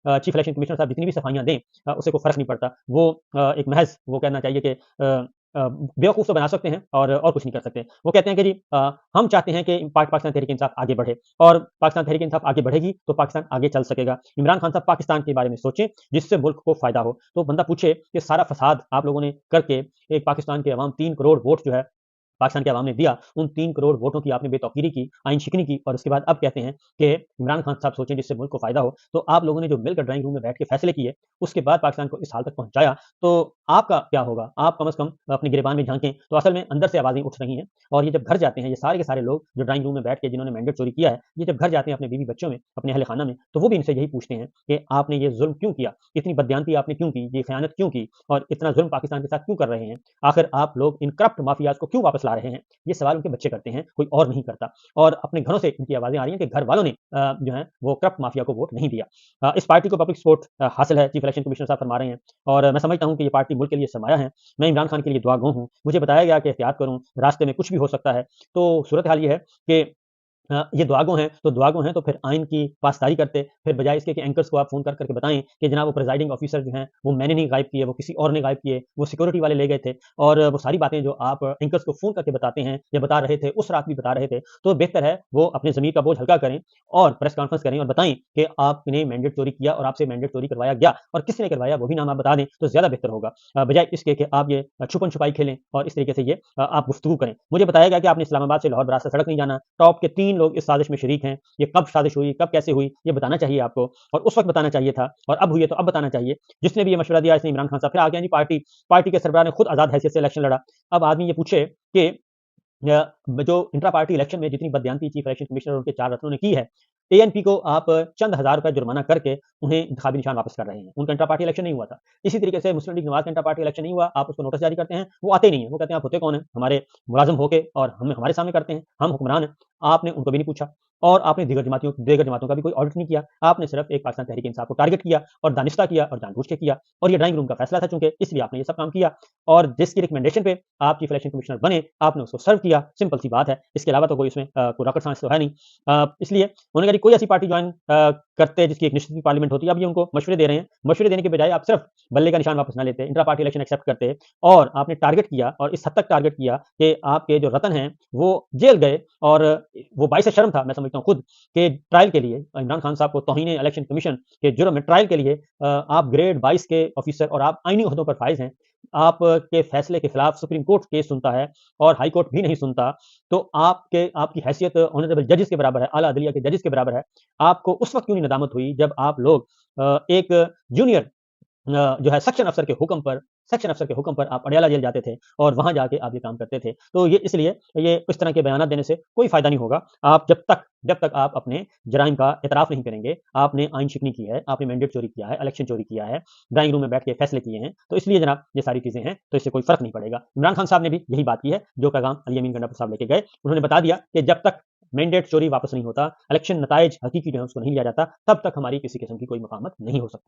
Chief election commissioner साहब जितनी भी सफाइयाँ दें उससे कोई फ़र्क नहीं पड़ता। वो एक महज़ वो कहना चाहिए कि बेवकूफ़ तो बना सकते हैं और कुछ नहीं कर सकते। वो कहते हैं कि जी हम चाहते हैं कि पाकिस्तान तहरीक-ए-इंसाफ आगे बढ़े और पाकिस्तान तहरीक-ए-इंसाफ आगे बढ़ेगी तो पाकिस्तान आगे चल सकेगा। इमरान खान साहब पाकिस्तान के बारे में सोचें जिससे मुल्क को फ़ायदा हो। तो बंदा पूछे कि सारा फ़साद आप लोगों ने करके एक पाकिस्तान के अवाम 3 करोड़ वोट जो है पाकिस्तान की आवाम ने दिया, उन 3 करोड़ वोटों की आपने बेतौकीरी की, आइन शिकनी की और उसके बाद अब कहते हैं कि इमरान खान साहब सोचें जिससे मुल्क को फ़ायदा हो। तो आप लोगों ने जो मिलकर ड्राइंग रूम में बैठ के फैसले किए, उसके बाद पाकिस्तान को इस हाल तक पहुँचाया, तो आपका क्या होगा? आप कम से कम अपनी गिरबान में झाँकें, तो असल में अंदर से आवाज़ें उठ रही हैं और ये जब घर जाते हैं, ये सारे के सारे लोग जो ड्राइंग रूम में बैठ के जिन्होंने मैंडेट चोरी किया है, ये जब घर जाते हैं अपने बीवी-बच्चों में, अपने अहल-खाना में, तो वो भी इनसे यही पूछते हैं कि आपने ये ज़ुल्म क्यों किया? इतनी बददियानती आपने क्यों की? ये ख़यानत क्यों की? और इतना ज़ुल्म पाकिस्तान के साथ क्यों कर रहे हैं? आखिर आप लोग इन करप्ट माफ़ियाज़ को क्यों वापस ला रहे हैं? ये सवाल उनके बच्चे करते हैं, कोई और नहीं करता। और अपने घरों से इनकी आवाज़ें आ रही हैं कि घर वालों ने जो है वो करप्ट माफिया को वोट नहीं दिया। इस पार्टी को पब्लिक सपोर्ट हासिल है, चीफ इलेक्शन कमिश्नर साहब फरमा रहे हैं और मैं समझता हूँ कि ये पार्टी मुल्क के लिए सरमाया है। मैं इमरान खान के लिए दुआ-गो हूँ। मुझे बताया गया कि एहतियात करूँ, रास्ते में कुछ भी हो सकता है। तो सूरत हाल ये है कि ये दुआगो हैं तो फिर आइन की पासदारी करते, फिर बजाय इसके कि एंकर्स को आप फ़ोन कर के बताएँ कि जनाब वो प्रिजाइडिंग ऑफिसर जो हैं, वो मैंने नहीं गायब किए, वो किसी और ने गायब किए, वो सिक्योरिटी वाले ले गए थे और वो सारी बातें जो आप एंकर्स को फ़ोन करके बताते हैं या बता रहे थे, उस रात भी बता रहे थे, तो बेहतर है वो अपने ज़मीर का बोझ हल्का करें और प्रेस कॉन्फ्रेंस करें और बताएँ कि आपने मैंडेट चोरी किया और आपसे मैंडेट चोरी करवाया गया और किसने करवाया वो भी नाम आप बता दें, तो ज़्यादा बेहतर होगा। बजाय इसके कि आप ये छुपन-छुपाई खेलें और इस तरीके से ये आप गुफ्तगू करें। मुझे बताया गया कि आपने इस्लामाबाद से लाहौर बराज सड़क नहीं जाना, टॉप के 3 लोग इस साजिश में शरीक हैं। ये कब साजिश हुई, कब कैसे हुई, ये बताना चाहिए आपको और उस वक़्त बताना चाहिए था और अब हुई है तो अब बताना चाहिए। जिसने भी ये मशवरा दिया इसने इमरान खान साहब फिर आ गए जी पार्टी के सरबराह ने खुद आज़ाद हैसियत से इलेक्शन लड़ा। अब आदमी ये पूछे कि जो इंट्रा पार्टी इलेक्शन में जितनी बददियानती चीफ इलेक्शन कमिश्नर और उनके 4 रत्नों ने की है, एएनपी को आप चंद हज़ार रुपए जुर्माना करके उन्हें इंतखाबी निशान वापस कर रहे हैं। उनका इंट्रा पार्टी इलेक्शन नहीं हुआ था। इसी तरीके से मुस्लिम लीग नवाज़ का इंट्रा पार्टी इलेक्शन नहीं हुआ, आप उसको नोटिस जारी करते हैं, वो आते ही नहीं है। वो कहते हैं आप होते कौन हैं? हमारे मुलाज़िम होके और हम हमारे सामने करते हैं, हम हुक्मरान हैं। आपने उनको भी नहीं पूछा और आपने दीगर जमातियों का भी कोई ऑडिट नहीं किया। आपने सिर्फ एक पाकिस्तान तहरीक-ए-इंसाफ को टारगेट किया और दानिस्ता किया और जानबूझ के किया और ये ड्राइंग रूम का फैसला था चूँकि इसलिए आपने ये सब काम किया और जिसकी रिकमेंडेशन पे आप चीफ इलेक्शन कमिश्नर बने, आपने उसको सर्व किया, सिंपल सी बात है। इसके अलावा तो कोई इसमें कोई रॉकेट साइंस तो है नहीं। इसलिए उन्होंने कहा जी कोई ऐसी पार्टी जॉइन करते जिसकी एक निश्चित पार्लियामेंट होती है। अब ये उनको मशवरे दे रहे हैं। मशवरे देने के बजाय आप सिर्फ बल्ले का निशान वापस ना लेते, इंट्रा पार्टी इलेक्शन एक्सेप्ट करते और आपने टारगेट किया और इस हद तक टारगेट किया कि आपके जो रतन हैं, वो जेल गए और वो बाइस शर्म था मैं समझता हूँ खुद कि ट्रायल के लिए इमरान खान साहब को तौहीन इलेक्शन कमीशन के जुर्म में ट्रायल के लिए आप ग्रेड 22 के ऑफिसर और आप आईनी ओहदों पर फाइज हैं। आपके फैसले के खिलाफ सुप्रीम कोर्ट केस सुनता है और हाई कोर्ट भी नहीं सुनता, तो आपकी हैसियत ऑनरेबल जजेस के बराबर है, आला अदलिया के जजेस के बराबर है। आपको उस वक़्त क्यों नहीं नदामत हुई जब आप लोग एक जूनियर जो है सेक्शन अफ़सर के हुक्म पर आप अडयाला जेल जाते थे और वहाँ जाके आप ये काम करते थे। तो ये इसलिए ये इस तरह के बयानात देने से कोई फ़ायदा नहीं होगा। आप जब तक आप अपने जराइम का इतराफ़ नहीं करेंगे, आपने आइन शिकनी की है, आपने मैंडेट चोरी किया है, इलेक्शन चोरी किया है, ड्राइंग रूम में बैठ के फैसले किए हैं, तो इसलिए जनाब ये सारी चीज़ें हैं, तो इससे कोई फ़र्क नहीं पड़ेगा। इमरान खान साहब ने भी यही बात की है, जो पैगाम अली अमीन गंडापुर साहब लेके गए। उन्होंने बता दिया कि जब तक मैंडेट चोरी वापस नहीं होता, इलेक्शन नताइज हकीकी जो है उसको नहीं लिया जाता, तब तक हमारी किसी किस्म की कोई मफ़ाहमत नहीं हो सकती।